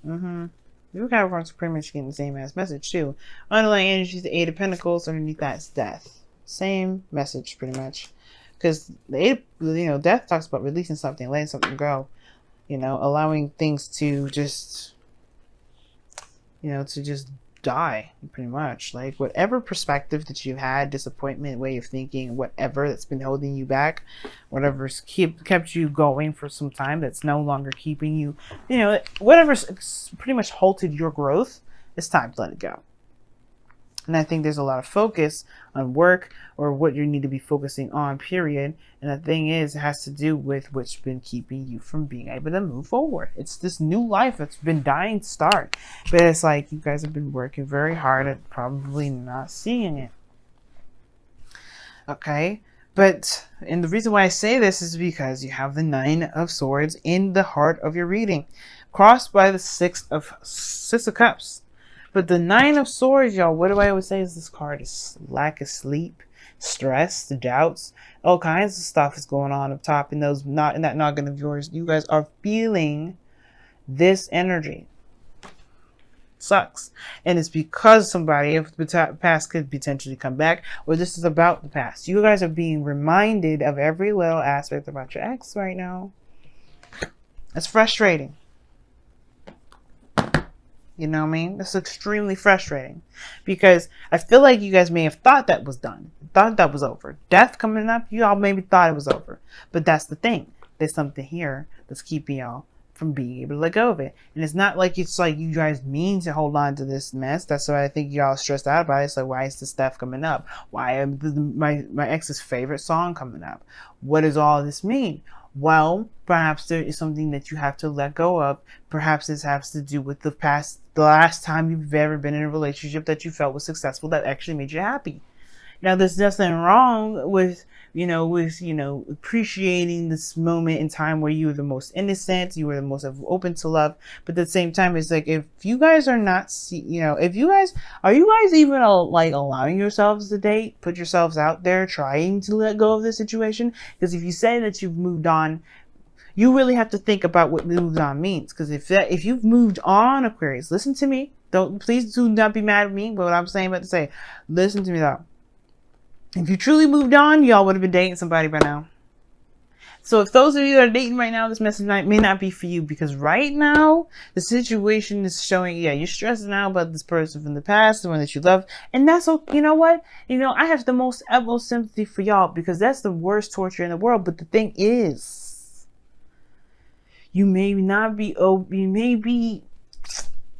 You Capricorns are pretty much getting the same ass message too. Underlying energy is the Eight of Pentacles. Underneath that is death. Same message pretty much. Because the eight, death talks about releasing something, letting something go. Allowing things to just, to just die pretty much. Like whatever perspective that you've had, disappointment, way of thinking, whatever that's been holding you back, whatever's kept you going for some time, that's no longer keeping you, whatever's pretty much halted your growth, it's time to let it go. And I think there's a lot of focus on work or what you need to be focusing on, period. And the thing is, it has to do with what's been keeping you from being able to move forward. It's this new life that's been dying to start. But it's like you guys have been working very hard at probably not seeing it. Okay? And the reason why I say this is because you have the Nine of Swords in the heart of your reading, crossed by the Six of Cups. But the Nine of Swords, y'all, what do I always say is this card is lack of sleep, stress, doubts, all kinds of stuff is going on up top in that noggin of yours. You guys are feeling this energy. Sucks. And it's because somebody of the past could potentially come back, or this is about the past. You guys are being reminded of every little aspect about your ex right now. It's frustrating. You know what I mean? That's extremely frustrating because I feel like you guys may have thought that was done, thought that was over. Death coming up, you all maybe thought it was over. But that's the thing. There's something here that's keeping y'all from being able to let go of it. And it's not like it's like you guys mean to hold on to this mess. That's why I think y'all stressed out about it. It's like, why is this stuff coming up? Why am my ex's favorite song coming up? What does all this mean? Well, perhaps there is something that you have to let go of. Perhaps this has to do with the last time you've ever been in a relationship that you felt was successful, that actually made you happy. Now, there's nothing wrong with, appreciating this moment in time where you were the most innocent, you were the most open to love. But at the same time, it's like, if you guys are not, are you guys even like allowing yourselves to date, put yourselves out there, trying to let go of the situation? Because if you say that you've moved on, you really have to think about what moved on means. Because if you've moved on, Aquarius, listen to me. Please do not be mad at me. But what I'm saying about to say, listen to me though. If you truly moved on, y'all would have been dating somebody by now. So if those of you that are dating right now, this message may not be for you, because right now the situation is showing, you're stressing out about this person from the past, the one that you love, and that's okay. You know what? I have the most utmost sympathy for y'all, because that's the worst torture in the world. But the thing is, you may be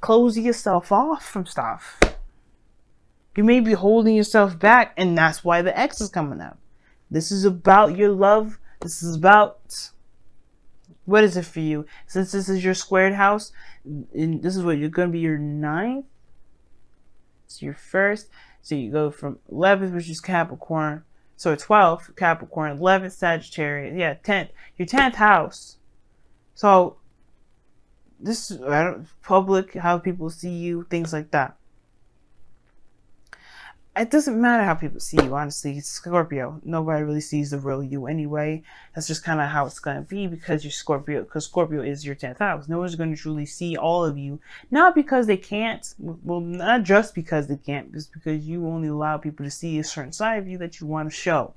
closing yourself off from stuff. You may be holding yourself back, and that's why the X is coming up. This is about your love. This is about, what is it for you? Since this is your squared house, and this is what you're going to be your 9th. It's your first. So you go from 11th, which is Capricorn. So 12th, Capricorn. 11th, Sagittarius. Yeah, 10th. Your 10th house. So this is public, how people see you, things like that. It doesn't matter how people see you, honestly. It's Scorpio. Nobody really sees the real you anyway. That's just kind of how it's going to be, because you're Scorpio. Because Scorpio is your 10th house. No one's going to truly see all of you. Not because they can't. Well, not just because they can't. Just because you only allow people to see a certain side of you that you want to show.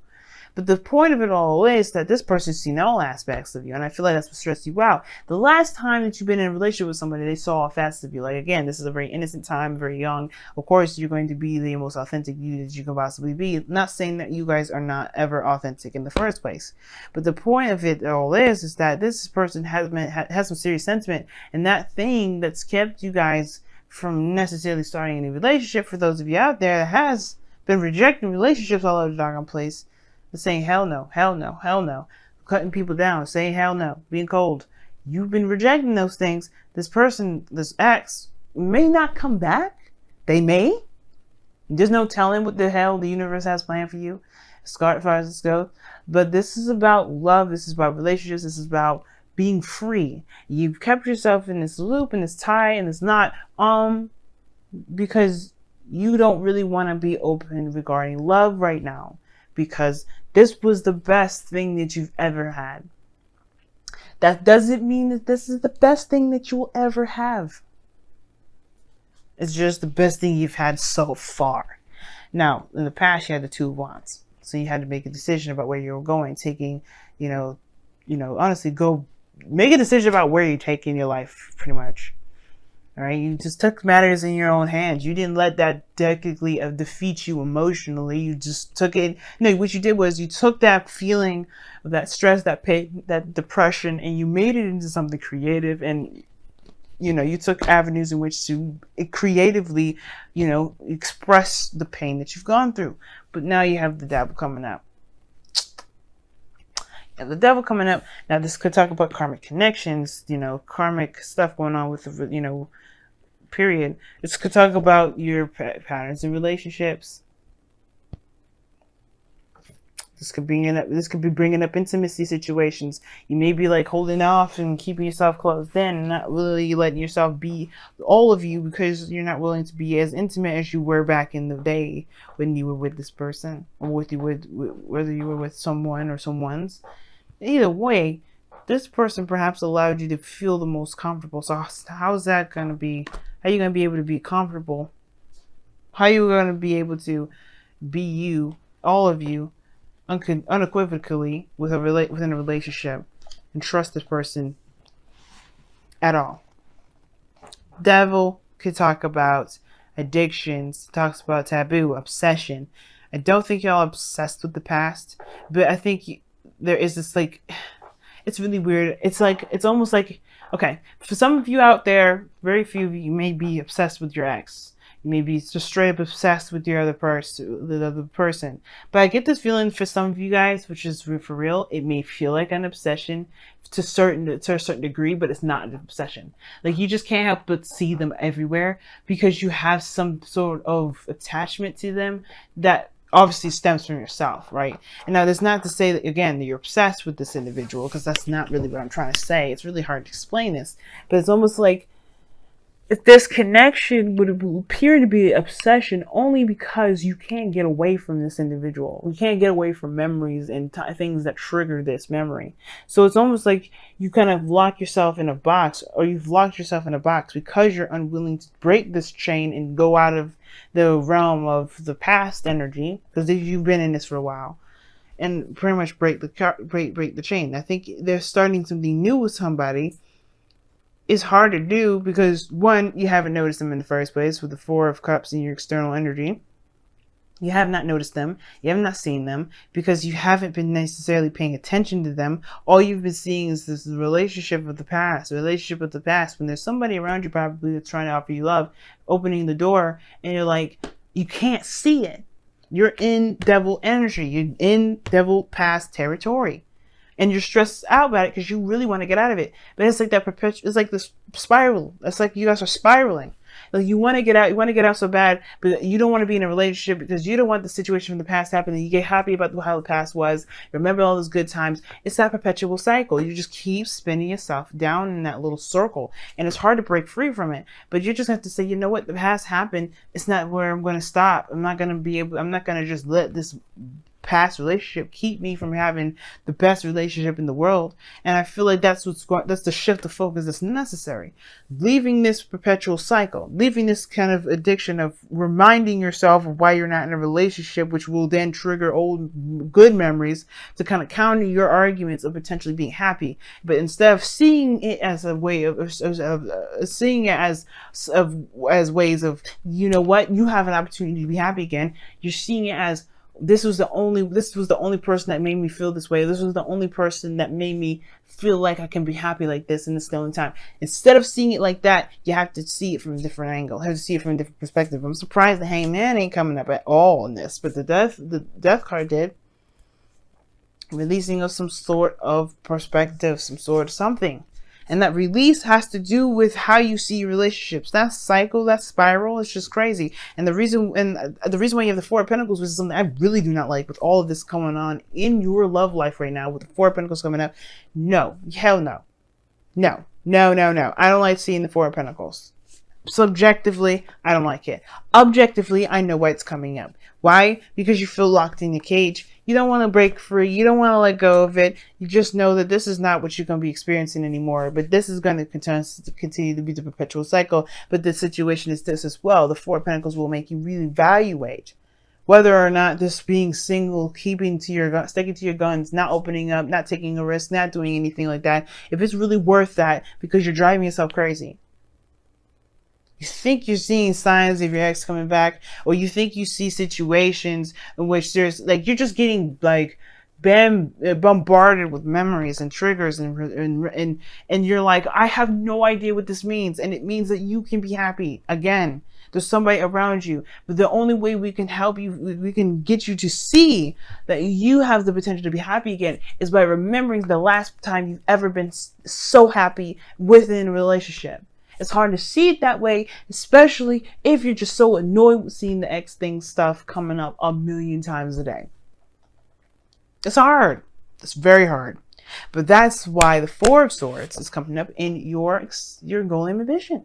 But the point of it all is that this person's seen all aspects of you. And I feel like that's what stressed you out. The last time that you've been in a relationship with somebody, they saw all facets of you. Like, again, this is a very innocent time, very young. Of course, you're going to be the most authentic you that you can possibly be. Not saying that you guys are not ever authentic in the first place. But the point of it all is that this person has some serious sentiment. And that thing that's kept you guys from necessarily starting a new relationship, for those of you out there that has been rejecting relationships all over the doggone place, saying hell no, hell no, hell no, cutting people down, saying hell no, being cold. You've been rejecting those things. This person, this ex, may not come back. They may. There's no telling what the hell the universe has planned for you, as far as this goes. But this is about love. This is about relationships. This is about being free. You've kept yourself in this loop, in this tie, and it's not because you don't really want to be open regarding love right now. Because this was the best thing that you've ever had. That doesn't mean that this is the best thing that you will ever have. It's just the best thing you've had so far. Now, in the past, you had the Two of Wands. So you had to make a decision about where you were going, taking, honestly, go make a decision about where you're taking your life, pretty much. All right, you just took matters in your own hands. You didn't let that technically defeat you emotionally. You just took it. No, what you did was you took that feeling of that stress, that pain, that depression, and you made it into something creative. And you took avenues in which to creatively, express the pain that you've gone through. But now you have the devil coming up. And the devil coming up. Now this could talk about karmic connections, karmic stuff going on with the, period. This could talk about your patterns in relationships. This could be bringing up intimacy situations. You may be like holding off and keeping yourself closed in and not really letting yourself be all of you because you're not willing to be as intimate as you were back in the day when you were with this person, or whether you were with someone or someone's. Either way, this person perhaps allowed you to feel the most comfortable. So how's that going to be? How are you going to be able to be comfortable? How are you going to be able to be you, all of you, unequivocally within a relationship and trust this person at all? Devil could talk about addictions, talks about taboo, obsession. I don't think y'all are obsessed with the past, but I think there is this, it's really weird. It's almost like, okay, for some of you out there, very few of you may be obsessed with your ex. You may be just straight up obsessed with the other person. But I get this feeling for some of you guys, which is for real, it may feel like an obsession to a certain degree, but it's not an obsession. Like, you just can't help but see them everywhere because you have some sort of attachment to them that obviously stems from yourself, right? And now that's not to say that, again, that you're obsessed with this individual, because that's not really what I'm trying to say. It's really hard to explain this, but it's almost like if this connection would appear to be an obsession only because you can't get away from this individual. You can't get away from memories and things that trigger this memory. So it's almost like you kind of lock yourself in a box, or you've locked yourself in a box because you're unwilling to break this chain and go out of the realm of the past energy, because you've been in this for a while, and pretty much break the chain. I think they're starting something new with somebody. It's hard to do because, one, you haven't noticed them in the first place with the Four of Cups in your external energy. You have not noticed them. You have not seen them because you haven't been necessarily paying attention to them. All you've been seeing is this relationship of the past, when there's somebody around you probably that's trying to offer you love, opening the door, and you're like, you can't see it. You're in devil energy. You're in devil past territory. And you're stressed out about it because you really want to get out of it. But it's like that it's like this spiral. It's like you guys are spiraling. Like, you want to get out so bad, but you don't want to be in a relationship because you don't want the situation from the past happening. You get happy about how the past was. Remember all those good times. It's that perpetual cycle. You just keep spinning yourself down in that little circle. And it's hard to break free from it. But you just have to say, you know what? The past happened. It's not where I'm going to stop. I'm not going to just let this past relationship keep me from having the best relationship in the world. And I feel like that's the shift of focus that's necessary. Leaving this perpetual cycle, leaving this kind of addiction of reminding yourself of why you're not in a relationship, which will then trigger old good memories to kind of counter your arguments of potentially being happy. But instead of seeing it as a way of seeing it as ways of, you know what, you have an opportunity to be happy again. You're seeing it as, this was the only person that made me feel this way. This was the only person that made me feel like I can be happy like this in this the only time. Instead of seeing it like that, you have to see it from a different angle. You have to see it from a different perspective. I'm surprised the Hangman ain't coming up at all in this, but the death card did. Releasing of some sort of perspective, some sort of something. And that release has to do with how you see relationships. That cycle, that spiral, it's just crazy. And the reason why you have the Four of Pentacles, which is something I really do not like with all of this going on in your love life right now, with the Four of Pentacles coming up. No, hell no. No. I don't like seeing the Four of Pentacles. Subjectively, I don't like it. Objectively, I know why it's coming up. Why? Because you feel locked in your cage. You don't want to break free. You don't want to let go of it. You just know that this is not what you're going to be experiencing anymore. But this is going to continue to be the perpetual cycle. But the situation is this as well. The Four of Pentacles will make you really evaluate whether or not this being single, keeping to your sticking to your guns, not opening up, not taking a risk, not doing anything like that, if it's really worth that, because you're driving yourself crazy. You think you're seeing signs of your ex coming back, or you think you see situations in which there's like, you're just getting like bombarded with memories and triggers, and you're like, I have no idea what this means. And it means that you can be happy again. There's somebody around you, but the only way we can help you, we can get you to see that you have the potential to be happy again, is by remembering the last time you've ever been so happy within a relationship. It's hard to see it that way, especially if you're just so annoyed with seeing the ex thing stuff coming up a million times a day. It's hard. It's very hard. But that's why the Four of Swords is coming up in your goal and ambition.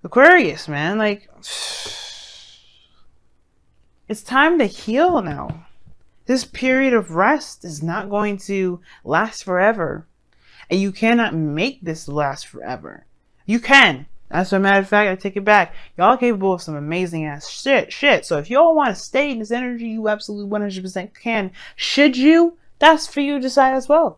Aquarius, man, like, it's time to heal now. This period of rest is not going to last forever. And you cannot make this last forever. You can. As a matter of fact, I take it back. Y'all capable of some amazing ass shit. So if y'all want to stay in this energy, you absolutely 100% can. Should you? That's for you to decide as well.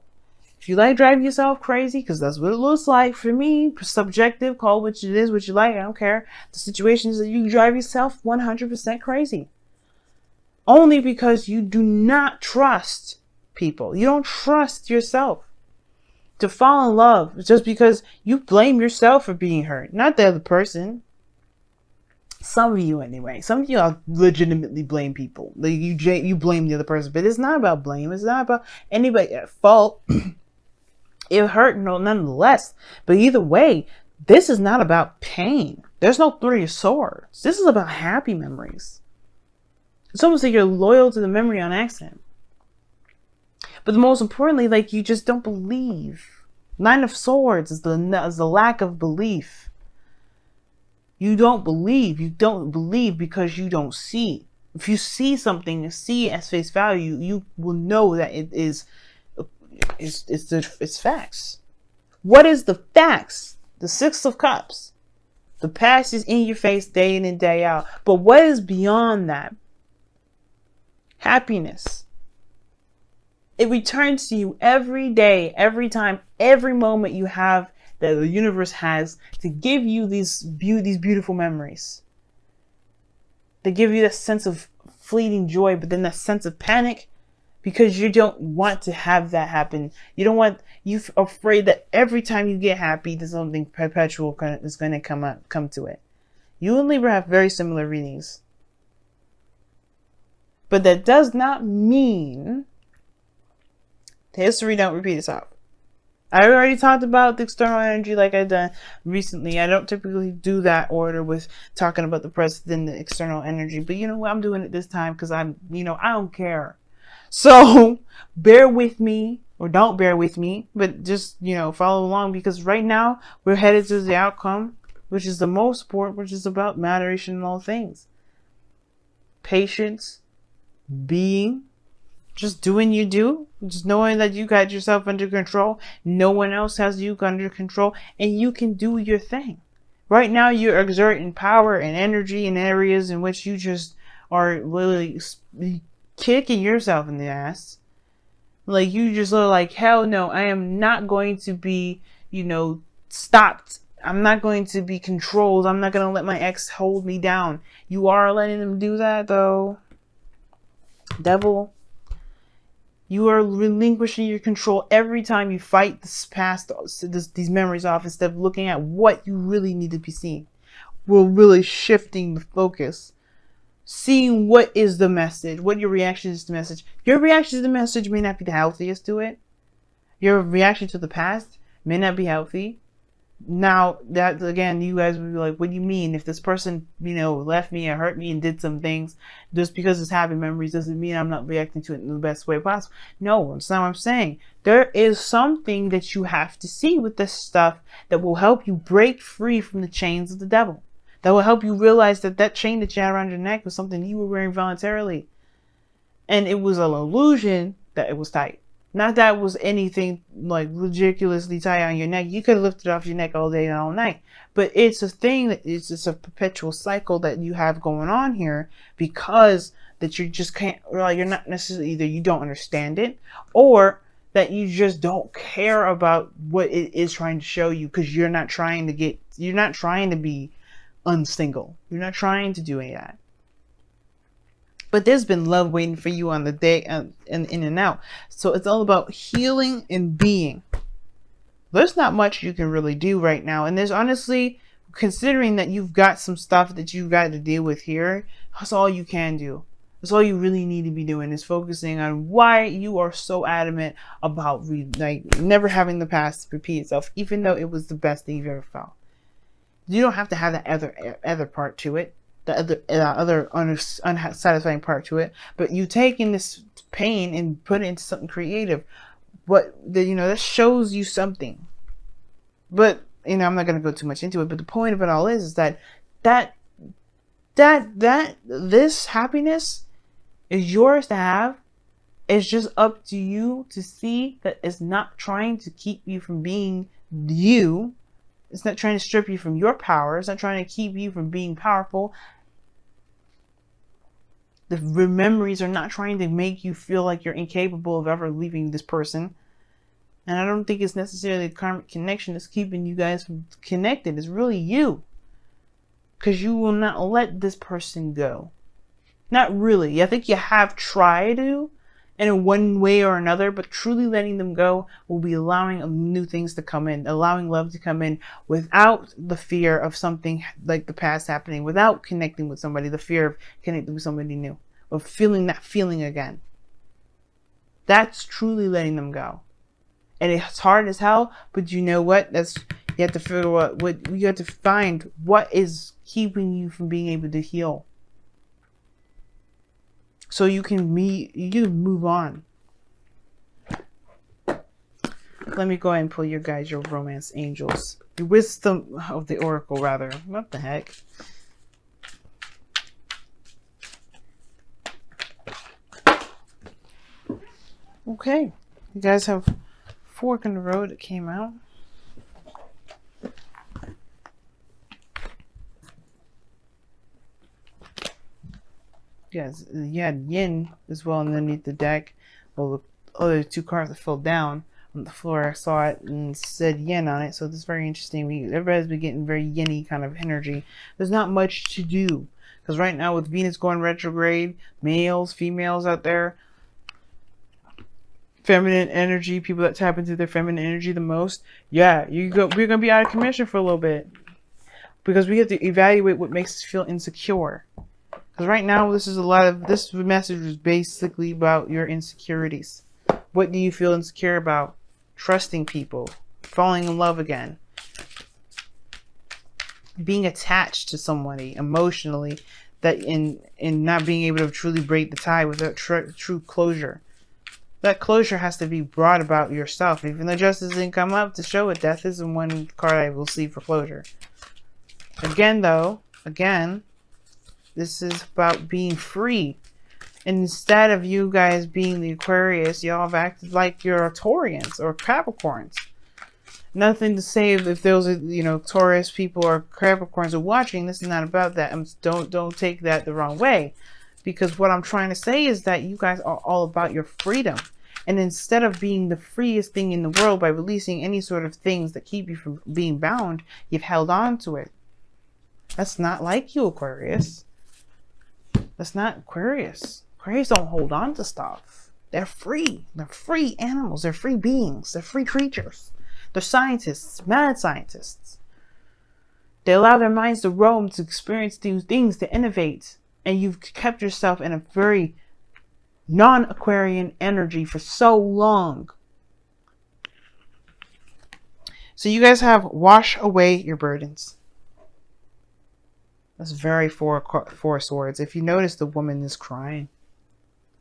If you like driving yourself crazy, because that's what it looks like for me, subjective, call what it is, what you like, I don't care. The situation is that you drive yourself 100% crazy. Only because you do not trust people. You don't trust yourself to fall in love just because you blame yourself for being hurt, not the other person. Some of you anyway. Some of you legitimately blame people. Like you blame the other person, but it's not about blame. It's not about anybody at fault. It hurt nonetheless. But either way, this is not about pain. There's no Three of Swords. This is about happy memories. It's almost like you're loyal to the memory on accident. But the most importantly, like, you just don't believe. Nine of Swords is the lack of belief. You don't believe. You don't believe because you don't see. If you see something, see it as face value, you will know that it's facts. What is the facts? The Six of Cups. The past is in your face day in and day out. But what is beyond that? Happiness. It returns to you every day, every time, every moment you have that the universe has to give you these beautiful memories. They give you that sense of fleeting joy, but then that sense of panic because you don't want to have that happen. You're afraid that every time you get happy, there's something perpetual is going to come to it. You and Libra have very similar readings. But that does not mean history don't repeat itself. I already talked about the external energy like I've done recently. I don't typically do that order with talking about the present and the external energy. But you know what? I'm doing it this time because I don't care. So bear with me, or don't bear with me, but just, follow along, because right now we're headed to the outcome, which is the most important, which is about moderation in all things. Patience, being, just doing you do, just knowing that you got yourself under control. No one else has you under control, and you can do your thing. Right now, you're exerting power and energy in areas in which you just are literally kicking yourself in the ass. Like, you just look like, hell no, I am not going to be, stopped. I'm not going to be controlled. I'm not going to let my ex hold me down. You are letting them do that, though. Devil. You are relinquishing your control every time you fight these memories off, instead of looking at what you really need to be seeing. We're really shifting the focus. Seeing what is the message, what your reaction is to the message. Your reaction to the message may not be the healthiest to it. Your reaction to the past may not be healthy. Now that, again, you guys would be like, what do you mean? If this person, you know, left me or hurt me and did some things, just because it's happy memories doesn't mean I'm not reacting to it in the best way possible. No, that's not what I'm saying. There is something that you have to see with this stuff that will help you break free from the chains of the devil. That will help you realize that that chain that you had around your neck was something you were wearing voluntarily. And it was an illusion that it was tight. Not that it was anything like ridiculously tight on your neck. You could have lifted it off your neck all day and all night. But it's a thing that it's just a perpetual cycle that you have going on here, because that you just can't, like, you're not necessarily, either you don't understand it, or that you just don't care about what it is trying to show you, because you're not trying to be unsingle. You're not trying to do any of that. But there's been love waiting for you on the day and in and out. So it's all about healing and being. There's not much you can really do right now. And there's, honestly, considering that you've got some stuff that you've got to deal with here, that's all you can do. That's all you really need to be doing, is focusing on why you are so adamant about never having the past repeat itself, even though it was the best thing you've ever felt. You don't have to have that other part to it. The other unsatisfying part to it, but you taking this pain and put it into something creative, that shows you something. But I'm not going to go too much into it, but the point of it all is that this happiness is yours to have. It's just up to you to see that it's not trying to keep you from being you. It's not trying to strip you from your power. It's not trying to keep you from being powerful. The memories are not trying to make you feel like you're incapable of ever leaving this person. And I don't think it's necessarily a karmic connection that's keeping you guys from connected. It's really you. Because you will not let this person go. Not really. I think you have tried to, in one way or another, but truly letting them go will be allowing new things to come in, allowing love to come in without the fear of something like the past happening, without connecting with somebody, the fear of connecting with somebody new, of feeling that feeling again. That's truly letting them go. And it's hard as hell, but you know what? You have to figure out you have to find what is keeping you from being able to heal. So you can move on. Let me go ahead and pull your guys, your romance angels. The wisdom of the oracle, rather. What the heck? Okay. You guys have Fork in the Road that came out. Yes, you had Yin as well underneath the deck. Well, the other two cards that fell down on the floor, I saw it and said Yin on it. So this is very interesting. Everybody's been getting very Yin-y kind of energy. There's not much to do, because right now with Venus going retrograde, males, females out there, feminine energy, people that tap into their feminine energy the most, yeah, we're gonna be out of commission for a little bit, because we have to evaluate what makes us feel insecure. Because right now, this message is basically about your insecurities. What do you feel insecure about? Trusting people, falling in love again, being attached to somebody emotionally, that in not being able to truly break the tie without true closure. That closure has to be brought about yourself. Even though justice didn't come up to show it, death isn't one card I will see for closure. Again, this is about being free. And instead of you guys being the Aquarius, y'all have acted like you're Taurians or Capricorns. Nothing to say if those are, Taurus people or Capricorns are watching. This is not about that. Don't take that the wrong way. Because what I'm trying to say is that you guys are all about your freedom. And instead of being the freest thing in the world by releasing any sort of things that keep you from being bound, you've held on to it. That's not like you, Aquarius. That's not Aquarius. Aquarius don't hold on to stuff. They're free. They're free animals. They're free beings. They're free creatures. They're scientists, mad scientists. They allow their minds to roam, to experience new things, to innovate. And you've kept yourself in a very non-Aquarian energy for so long. So you guys have wash away your burdens. That's very four of swords. If you notice, the woman is crying.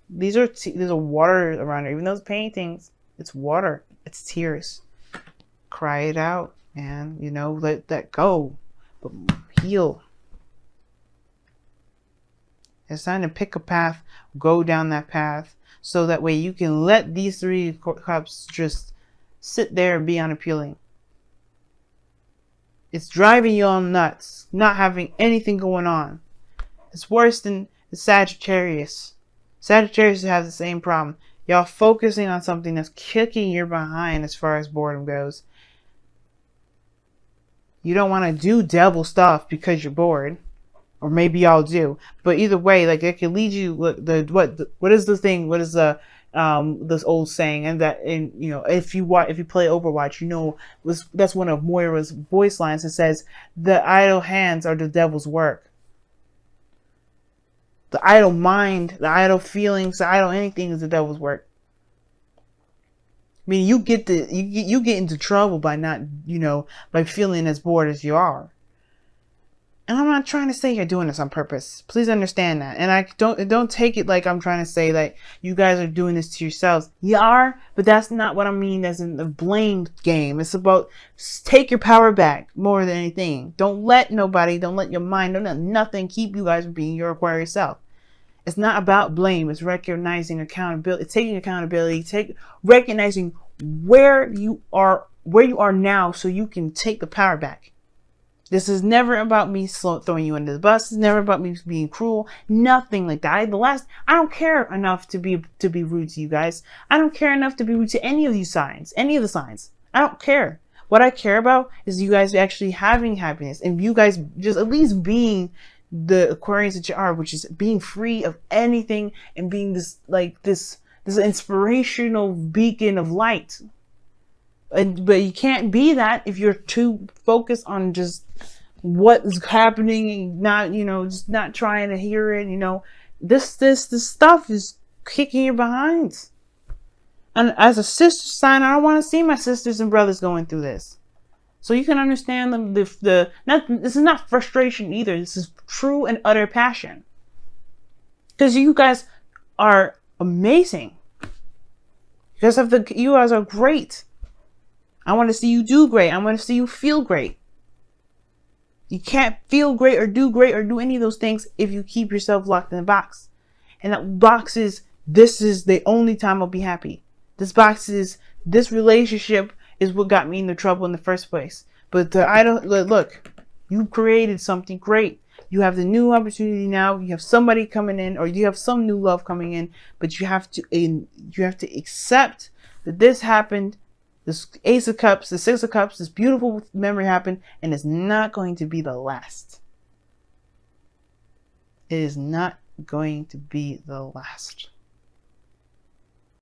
There's a water around her. Even those paintings, it's water. It's tears. Cry it out, man. You know, let that go. But heal. It's time to pick a path, go down that path, so that way you can let these 3 cups just sit there and be unappealing. It's driving you all nuts, not having anything going on. It's worse than the Sagittarius. Sagittarius has the same problem. Y'all focusing on something that's kicking your behind as far as boredom goes. You don't want to do devil stuff because you're bored. Or maybe y'all do. But either way, like, it can lead you, what is the thing? What is the this old saying? And that, and you know, if you play Overwatch, you know, that's one of Moira's voice lines. It says, "The idle hands are the devil's work." The idle mind, the idle feelings, the idle anything is the devil's work. I mean, you get into trouble by not, you know, by feeling as bored as you are. And I'm not trying to say you're doing this on purpose. Please understand that. And I don't take it like I'm trying to say that you guys are doing this to yourselves. You are, but that's not what I mean as in the blame game. It's about take your power back more than anything. Don't let nobody, don't let your mind, don't let nothing keep you guys from being your Aquarius self. It's not about blame. It's recognizing accountability. It's taking accountability. Recognizing where you are now, so you can take the power back. This is never about me throwing you under the bus. It's never about me being cruel. Nothing like that. I don't care enough to be rude to you guys. I don't care enough to be rude to any of you signs, any of the signs. I don't care. What I care about is you guys actually having happiness, and you guys just at least being the Aquarius that you are, which is being free of anything and being this inspirational beacon of light. But you can't be that if you're too focused on just what is happening and not, you know, just not trying to hear it. You know, this stuff is kicking your behinds. And as a sister sign, I don't want to see my sisters and brothers going through this. So you can understand this is not frustration either. This is true and utter passion. Because you guys are amazing. You guys are great. I want to see you do great. I want to see you feel great. You can't feel great or do any of those things if you keep yourself locked in a box. And that box is, this is the only time I'll be happy. This relationship is what got me into trouble in the first place. But look, you created something great. You have the new opportunity now. You have somebody coming in, or you have some new love coming in, but you have to accept that this happened. This Ace of Cups, the Six of Cups, this beautiful memory happened, and it's not going to be the last. It is not going to be the last.